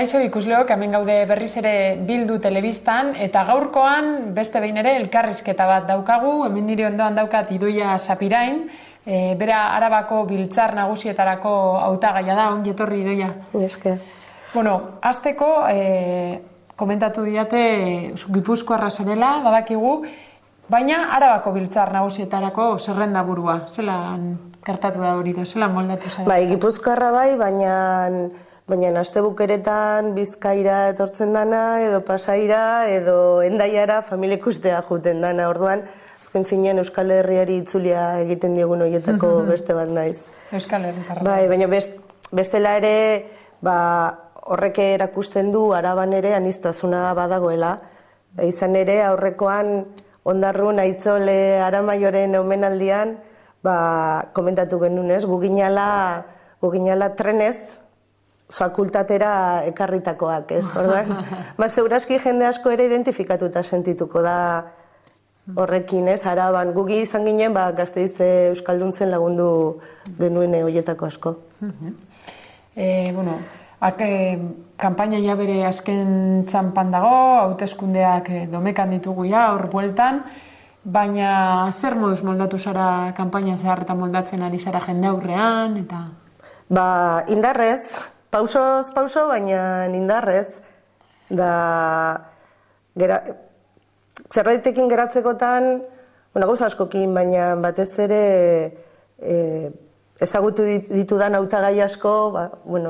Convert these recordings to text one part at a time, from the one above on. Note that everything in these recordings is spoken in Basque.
Kaixo ikusleok, hemen gaude berriz ere Bildu telebistan, eta gaurkoan beste behin ere elkarrizketa bat daukagu, hemen nire ondoan daukat Idoia Sapirain, bera Arabako biltzar nagusietarako hautagaia da, ongi etorri Idoia. Eske. Bueno, hasteko komentatu diate Gipuzkoarra zarela, badakigu, baina Arabako biltzar nagusietarako zerrenda burua, zelan gertatu da hori da, zelan moldatu zara? Bai, Gipuzkoarra bai, baina astebukeretan Bizkaira etortzen dana, edo Pasaira, edo Hendaiara familia ikustea juten dana. Orduan, azken finean Euskal Herriari itzulia egiten diegun horietako beste bat naiz. Euskal Herritarra. Bai, baina bestela ere, horrek erakusten du Araban ere aniztasuna badagoela. Izan ere, aurrekoan Ondarrun Aitzole Aramaioren omenaldian, komentatu genuen ez, guginala trenez, fakultatera ekarritakoak, ez? Zeuraski jende asko ere identifikatuta sentituko da horrekin, ez? Araban, gugi izan ginen, Gasteiz euskalduntzen lagundu genuen horietako asko. Bueno, kanpaina ja bere azken txanpan dago, hauteskundeak domekan ditugu ja, hor bueltan, baina zer moduz moldatu zara kanpaina zehar eta moldatzen ari zara jende aurrean, eta... Indarrez, pausoz pauso, baina indarrez. Zerbaitekin geratzekotan, gauza askokin, baina batez ere ezagutu ditudan hautagai asko,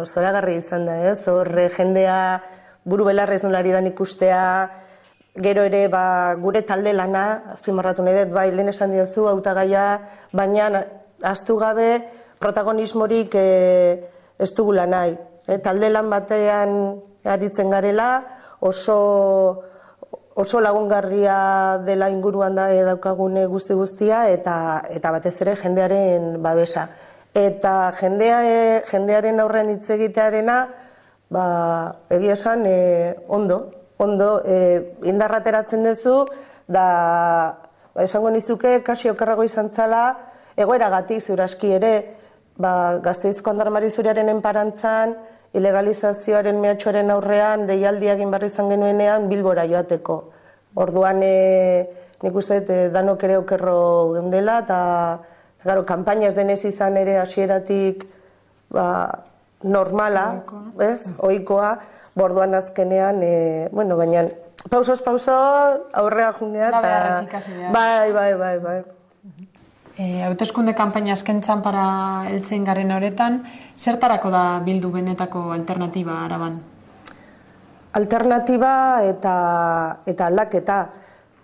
zoragarri izan da, ez? Horre jendea buru belarrez nolari dan ikustea, gero ere gure talde lana, azpimarratu nahi dut, lehen esan diozu hautagaia, baina ahaztu gabe protagonismorik ez dugula nahi. Talde lan batean aritzen garela, oso lagungarria dela inguruan daukagune guztia eta batez ere jendearen babesa. Eta jendearen aurrean hitz egitearena, egia esan, ondo, indarrateratzen duzu, esango nizuke, kasi okerrago izan zala, egoeragatik ziuraski ere, Gasteizko Andarmari Zuriaren enparantzan, ilegalizazioaren mehatxuaren aurrean, deialdia egin barri izan genuenean, Bilbora joateko. Orduan, nik uste danok ere okerro geundela, eta kanpaina ez denez izan ere hasieratik normala, ohikoa, orduan azkenean, baina pausoz pauso aurrea jungea, bai. Hauteskunde kanpaina azken txanpara heltzen garen horretan, zertarako da Bildu benetako alternatiba Araban? Alternatiba eta aldaketa.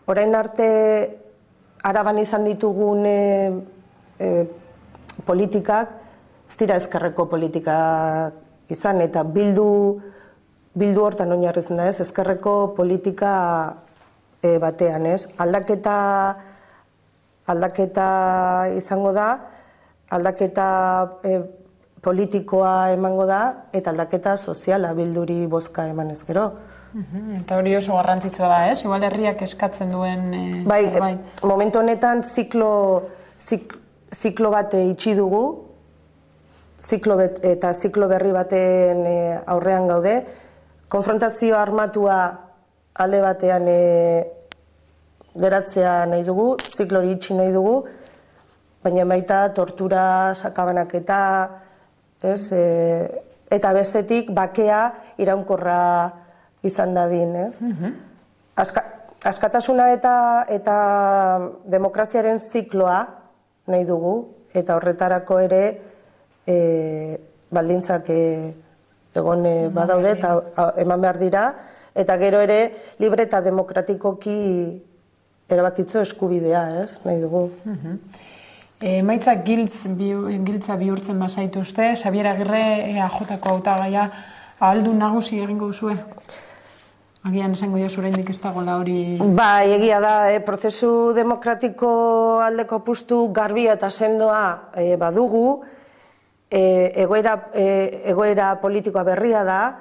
Orain arte Araban izan ditugun politikak, ez dira ezkerreko politikak izan, eta Bildu hortan oinarritzen da, ez? Ezkerreko politika batean, ez? Aldaketa izango da, aldaketa politikoa emango da, eta aldaketa soziala Bilduri bozka emanez gero. Eta hori oso garrantzitsua da, ez? Igual herriak eskatzen duen zerbait. Momentu honetan ziklo bat itxi dugu, eta ziklo berri baten aurrean gaude. Konfrontazio armatua alde batean geratzea nahi dugu, ziklori itxi nahi dugu, baina baita tortura, sakabanaketa, eta bestetik bakea iraunkorra izan dadin, ez? Askatasuna eta demokraziaren zikloa nahi dugu, eta horretarako ere baldintzak egon badaude eta eman behar dira, eta gero ere libre eta demokratikoki erabakitzo eskubidea, ez, nahi dugu. Emaitzak giltza bihurtzen bazaituzte, Xabier Agirre EAJ-ko hautagaia ahaldun nagusi egingo duzue? Agian esango dio oraindik ez dagoela hori... Bai, egia da, prozesu demokratiko aldeko apustu garbia eta sendoa badugu, egoera politikoa berria da,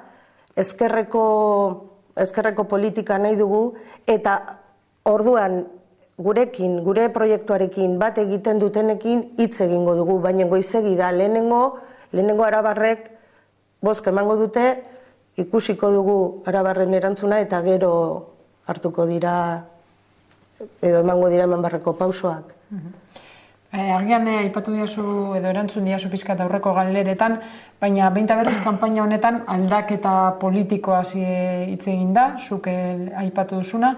ezkerreko politika nahi dugu, eta orduan gurekin, gure proiektuarekin bat egiten dutenekin hitz egingo dugu, baina goizegi da lehenengo arabarrek bozka emango dute ikusiko dugu arabarren erantzuna eta gero hartuko dira edo emango dira eman barreko pausoak. Agian aipatu diazu edo erantzun diazu pizkat aurreko galderetan, baina behin eta berriz kanpaina honetan aldaketa politikoa hitz egin da, zuk aipatu duzuna.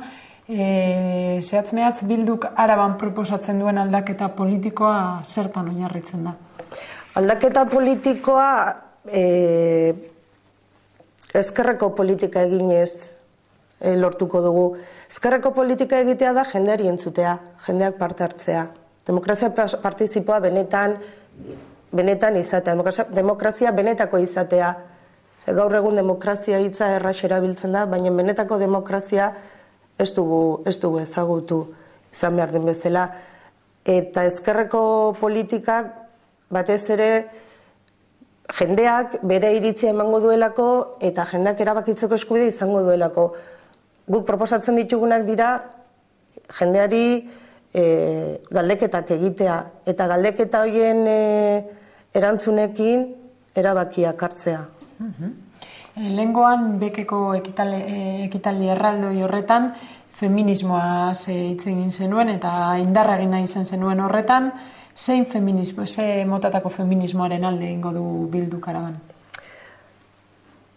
Zehatz mehatz Bilduk Araban proposatzen duen aldaketa politikoa zertan oinarritzen da? Aldaketa politikoa ezkerreko politika eginez lortuko dugu. Ezkerreko politika egitea da jendeari entzutea, jendeak parte hartzea. Demokrazia partizipoa benetan izatea, demokrazia benetako izatea. Gaur egun demokrazia hitza errax erabiltzen da, baina benetako demokrazia ez dugu ezagutu izan behar den bezala. Eta ezkerreko politikak batez ere jendeak bere iritzia emango duelako eta jendeak erabakitzeko eskubidea izango duelako. Guk proposatzen ditugunak dira jendeari galdeketak egitea eta galdeketa horien erantzunekin erabakiak hartzea. Lehengoan bekeko ekitaldi erraldoi horretan feminismoa hitz egin zenuen eta indarra egin nahi izan zenuen horretan, zein feminismo, ze motatako feminismoaren alde egingo du Bilduk Araban?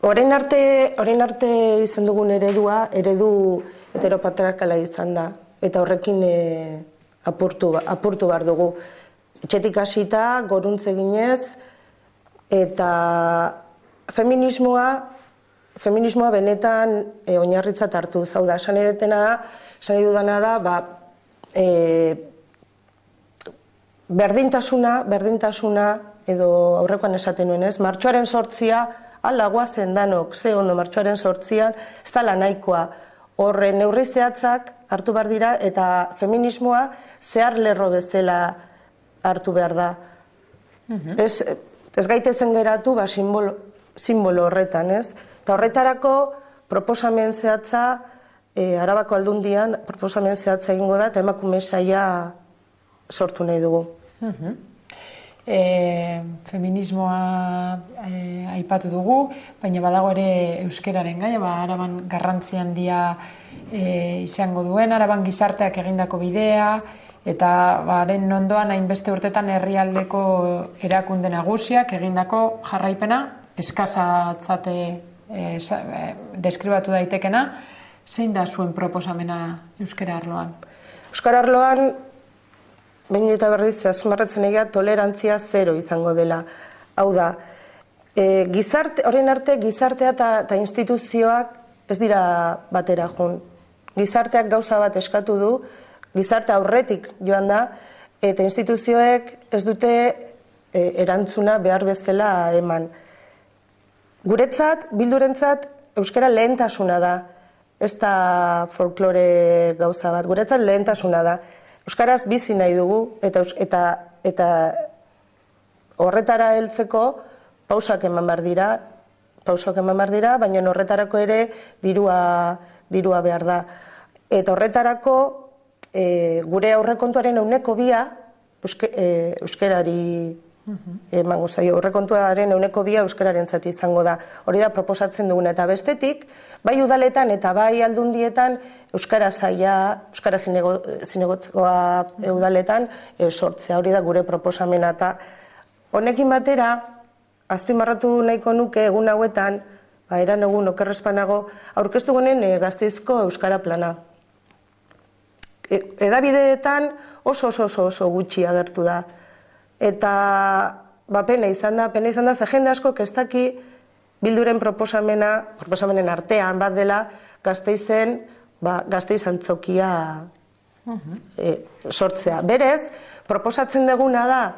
Orain arte izan dugun eredu heteropatriarkala izan da, eta horrekin apurtu behar dugu. Etxetik hasita, goruntz eginez, eta feminismoa benetan oinarritzat hartu. Zau da, esan edudana da, berdintasuna, edo aurrekoan esaten nuen ez, martxoaren 8 ala guazen danok, ze ondo martxoaren 8 ez dela nahikoa. Horre neurri zehatzak hartu behar dira eta feminismoa zehar lerro bezala hartu behar da. Ez gaitezen geratu simbolo horretan, ez? Eta horretarako proposamen zehatza, Arabako Aldundian proposamen zehatza egingo da eta emakume saila sortu nahi dugu. Feminismoa aipatu dugu, baina badago ere euskeraren gai, Araban garrantzi handia izango duen, Araban gizarteak egindako bidea, eta haren ondoan hainbeste urtetan herrialdeko erakunde nagusiak egindako jarraipena, eskasatzate deskribatu daitekena, zein da zuen proposamena euskara arloan? Euskara arloan, behin eta berriz, azpimarratzen egia, tolerantzia 0 izango dela. Hau da, horren arte gizartea eta instituzioak ez dira batera joan. Gizarteak gauza bat eskatu du, gizarte aurretik joan da, eta instituzioek ez dute erantzuna behar bezala eman. Guretzat, Bildurentzat, euskara lehentasuna da. Ez da folklore gauza bat, guretzat lehentasuna da. Euskaraz bizi nahi dugu eta horretara heltzeko pausak eman behar dira, baina horretarako ere dirua behar da. Eta horretarako gure aurrekontuaren 2% euskarari emango zaio. Aurrekontuaren 2% euskararentzat izango da. Hori da proposatzen duguna eta bestetik, bai udaletan eta bai aldundietan euskara saila, euskara zinegotzekoa udaletan sortzea. Hori da gure proposamena eta honekin batera, azpimarratu nahiko nuke egun hauetan, eran egun okerrespanago, aurkeztu gonen Gasteizko euskara plana. Edabideetan oso gutxi agertu da. Eta pena izan da, ze jende asko ez daki Bilduren proposamenen artean bat dela Gasteizen, Gasteiz antzokia sortzea. Berez, proposatzen duguna da,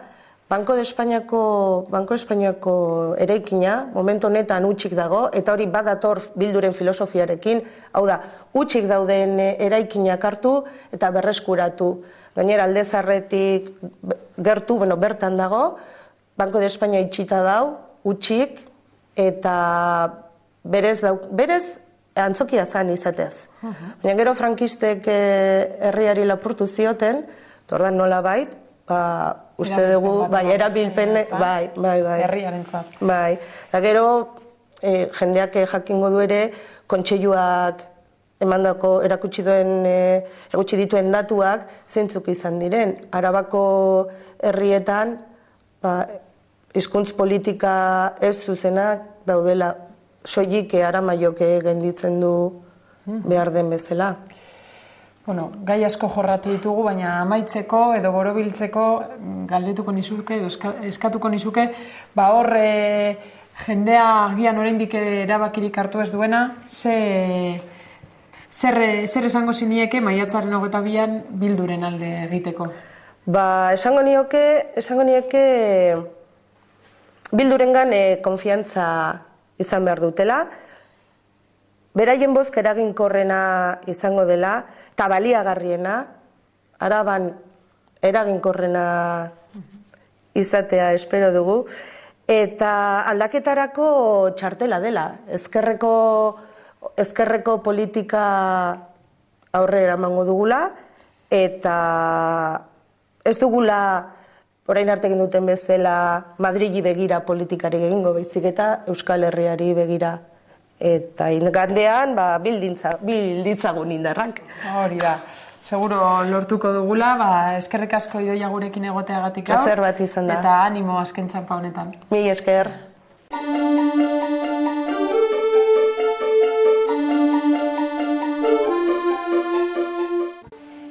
Banko Espainiako eraikina, momentu honetan utxik dago, eta hori badator Bilduren filosofiarekin, hau da, utxik dauden eraikinak hartu eta berreskuratu. Gainera aldezarretik gertu, bertan dago, Banko de Espainia itxita dau, utxik, eta berez antzokia zan izatez. Baina gero frankistek herriari lapurtu zioten, ordan nola bait, uste dugu, erabilpen, herriarentzat. Bai, eta gero jendeak jakingo du ere, kontseiluak emandako erakutsi dituen datuak zeintzuk izan diren. Arabako herrietan hizkuntz politika ez zuzenak daudela, soilik Aramaiok genditzen du behar den bezala. Bueno, gai asko jorratu ditugu, baina amaitzeko edo borobiltzeko galdetuko nizuke edo eskatuko nizuke, hor jendea agian oraindik erabakirik hartu ez duena, zer esango zinieke maiatzaren 22an Bilduren alde egiteko? Esango nieke Bildurengan konfiantza izan behar dutela, beraien bozka eraginkorrena izango dela, eta baliagarriena, Araban eraginkorrena izatea espero dugu, eta aldaketarako txartela dela, ezkerreko politika aurrera eramango dugula, eta ez dugula orain arte egin duten bezala Madrili begira politikari egingo, baizik eta Euskal Herriari begira. Eta ingandean bilditzagun indarrak. Hori da. Seguro lortuko dugula, eskerrik asko Idoia gurekin egoteagatik hau. Plazer bat izan da. Eta animo azken txanpa honetan. Mila esker.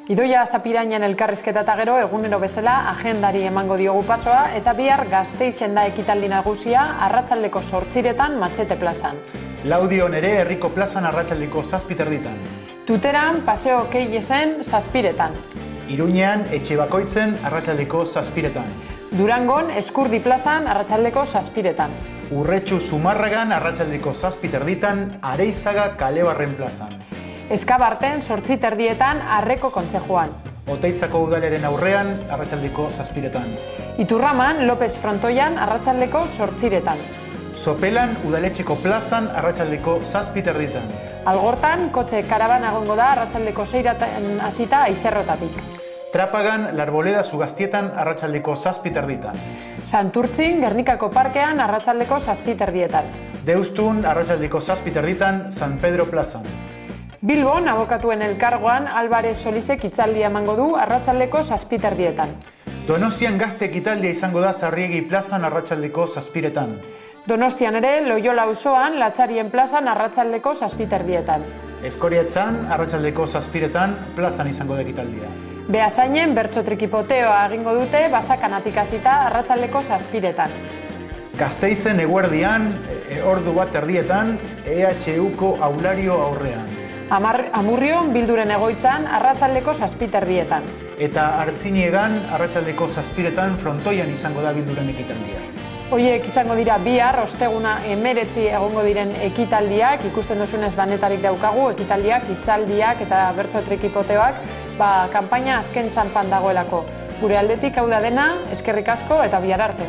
Idoia Sapirainan elkarrizketa eta gero egunero bezala agendari emango diogu pasoa eta bihar Gasteizen da ekitaldi nagusia arratsaldeko 8:00 Matxete plazan. Laudion ere herriko plazan arratsaldeko 7:30. Tuteran Paseo Keilesen 7:00. Iruñean Etxebakoitzen arratsaldeko 7:00. Durangon Eskurdi plazan arratsaldeko 7:00. Urretxu Zumarragan arratsaldeko 7:30 Areizaga Kalebarren plazan. Eskabarten 8:30 Arreko kontzejuan. Oteitzako udaleren aurrean arratsaldeko 7:00. Iturraman López Frontoian arratsaldeko 8:00. Sopelan udaletxeko plazan arratsaldeko 7:30. Algortan kotxe karabana egongo da arratsaldeko 6:00 hasita Aizerrotatik. Trapagan Larboleda Zugaztietan arratsaldeko 7:30. Santurtzin Gernikako parkean arratsaldeko 7:30. Deustun arratsaldeko 7:30 San Pedro plazan. Bilbon abokatuen elkargoan Alvarez Solisek hitzaldia emango du arratsaldeko 7:30. Donostian gazte ekitaldia izango da Sarriegi plazan arratsaldeko 7:00. Donostian ere Loiola auzoan Latxarien plazan arratsaldeko 7:30. Eskoriatzan arratsaldeko 7:00 plazan izango da ekitaldia. Beasainen bertso trikipoteoa egingo dute basakanatik hasita arratsaldeko 7:00. Gasteizen eguerdian, ordu 1:00 EHUko aulario aurrean. Amurrion Bilduren egoitzan arratsaldeko 7:30. Eta Artziniegan arratsaldeko 7:00 frontoian izango da Bilduren ekitaldia. Hoiek izango dira bihar, osteguna 19 egongo diren ekitaldiak, ikusten duzunez danetarik daukagu, ekitaldiak, hitzaldiak eta bertso trikipoteoak, kanpaina azken txanpan dagoelako. Gure aldetik hau da dena, eskerrik asko eta bihar arte.